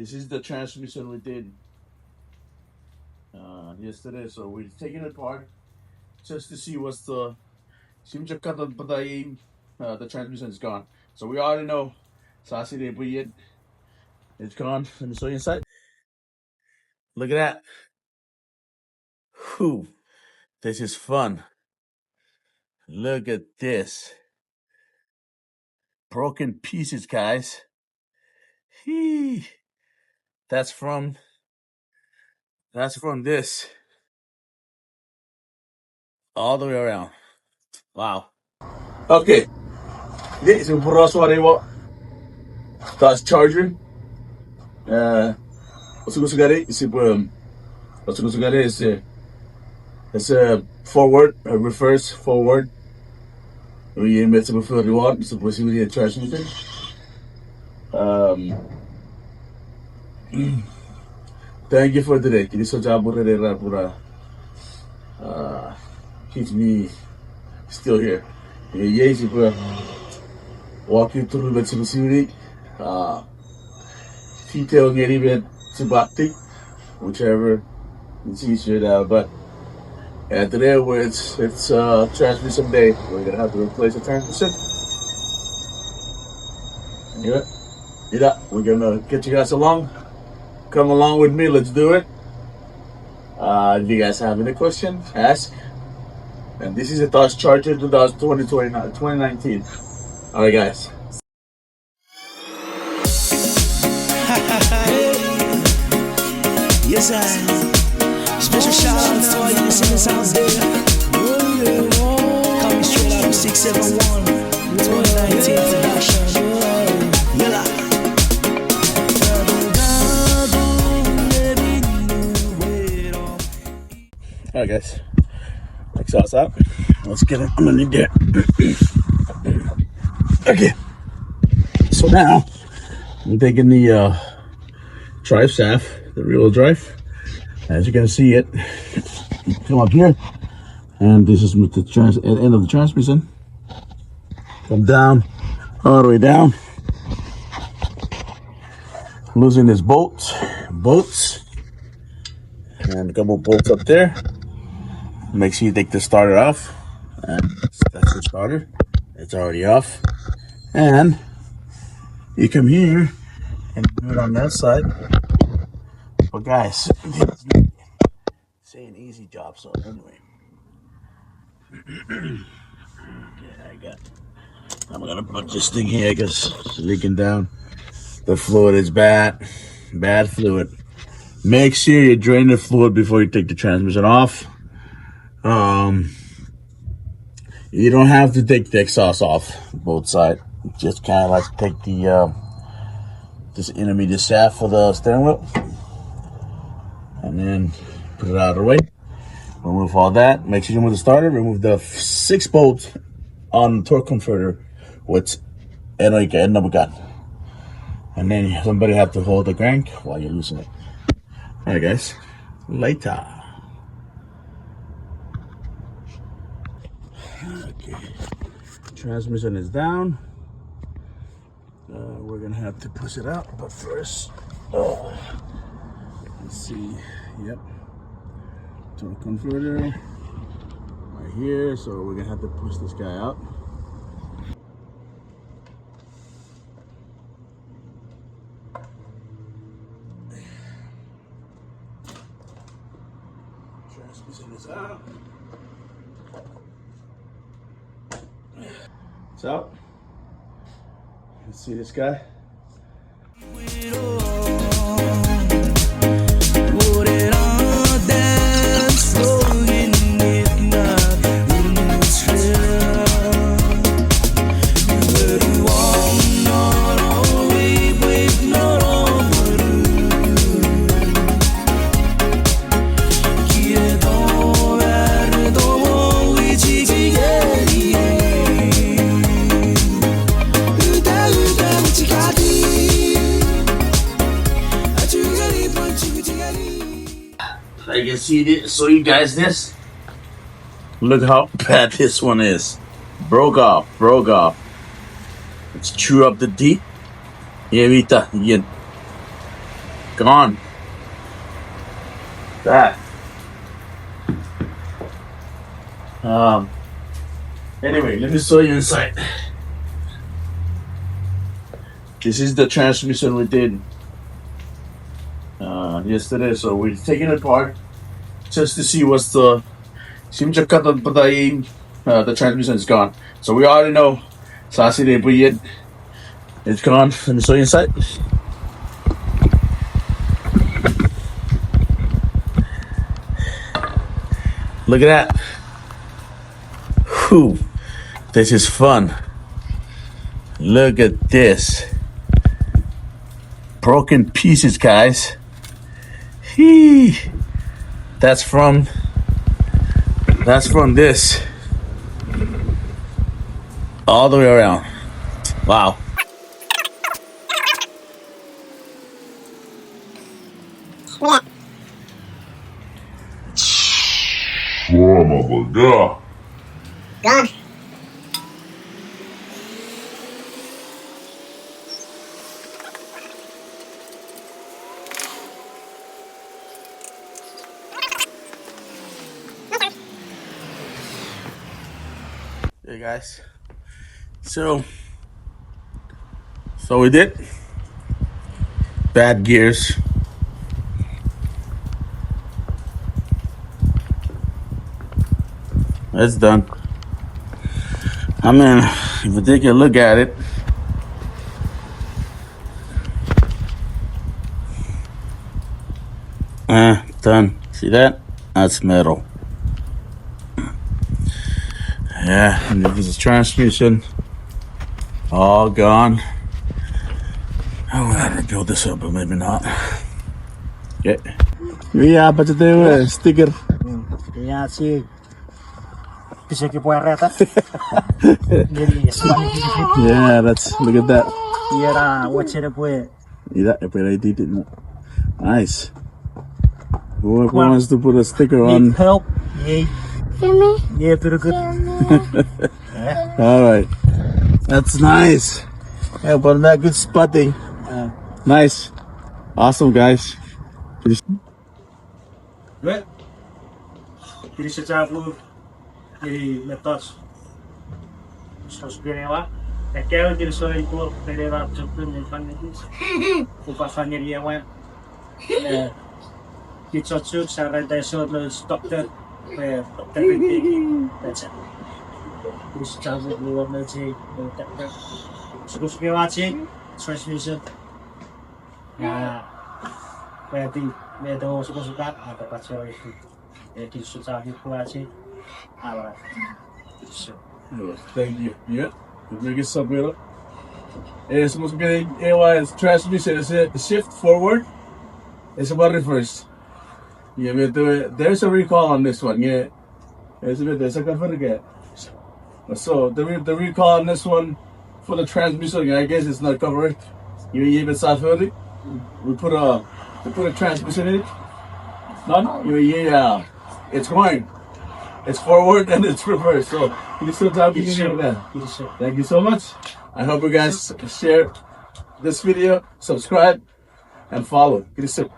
This is the transmission we did yesterday, so we're taking it apart just to see what's the. The transmission is gone, so we already know. It's gone. Let me show you inside. Look at that. Whew. This is fun. Look at this. Broken pieces, guys. Hee. That's from this all the way around. Wow. Okay. This is what that's charger. Usugusugari is Usugusugari is it's a forward, a reverse forward. We met some for the one, it's supposed to be a transmission. Thank you for today. Kini so jabo re pura keep me still here. Yes, if walk you through the Mitsubishi detail getting bit Subati, whichever it's easier but today it's transmission day. We're gonna have to replace the transmission. Yeah, we're gonna get you guys along. Come along with me, let's do it. If you guys have any questions, ask. And this is a Dodge Charger 2019. Alright guys. Yes, I. Special shout out to all you listeners out there. Coming straight out of 671 2019 production. Yalla. Alright guys. Exhaust out. Let's get it underneath there. Okay. So now I'm taking the drive shaft, the rear-wheel drive. As you can see it, come up here, and this is with the end of the transmission. Come down, all the way down. Losing his bolts, and a couple bolts up there. Make sure you take the starter off. And that's the starter. It's already off. And you come here and do it on that side. But guys, it's an easy job. So anyway, I'm gonna put this thing here because it's leaking down. The fluid is bad fluid. Make sure you drain the fluid before you take the transmission off. You don't have to take the exhaust off both sides. Just kind of like take the this intermediate shaft for the steering wheel, and then put it out of the way. Remove all that. Make sure you remove the starter. Remove the 6 bolts on the torque converter with gun. And then somebody have to hold the crank while you're loosening it. Alright guys, later. Okay, transmission is down. We're gonna have to push it out, but first, let's see. Yep, torque converter right here. So we're gonna have to push this guy out. Transmission is out. It's out. Let's see this guy. I can see this. So you guys, this. Look how bad this one is. Broke off. Let's chew up the deep. Yeah, Vita, again. gone. That. Anyway, let me show you inside. This is the transmission we did yesterday. So we're taking it apart just to see what's the the transmission is gone. So we already know. So I see it's gone. Let me show you inside. Look at that. Whew. This is fun. Look at this. Broken pieces, guys. Hee. That's from this. All the way around. Wow. Gone. Hey guys. So we did bad gears. It's done. I mean, if you take a look at it, done. See that? That's metal. Yeah, and this is transmission. All gone. I will have to build this up, but maybe not. Yeah. Yeah, but the sticker. Yeah, see. Bisa que puede reta. Jadi sepanjang Yeah, look at that. era wacce puede. Yeah, but I did it. Nice. Whoever wants to put a sticker on. Need help? Yay. Yeah, very good. All right. That's nice. Yeah, but that good spotting. Nice. Awesome, guys. Good. Jadi secara flu jadi metos. Sospirava. Aquela que só em cor pereira chupando em panelis. O passarinho dia wa. Que só sarà da só los doctor doctor Ricky. That's it. This chance of blue on the tea. Sospirava transmission. Ya. Berarti medo suka-suka ada pasal itu. Jadi susah dibuat. Alright. So. Thank you. Yeah. We'll get something up. It's supposed to be AY's transmission. It's a shift forward. It's about reverse. Yeah, but there's a recall on this one. Yeah. There's a configuration. So the recall on this one for the transmission, I guess it's not covered. You even start early. We put a transmission in it. None? Yeah. It's going. It's forward and it's reverse. So you still have to get that. Thank you so much. I hope you guys share this video, subscribe, and follow. Get it.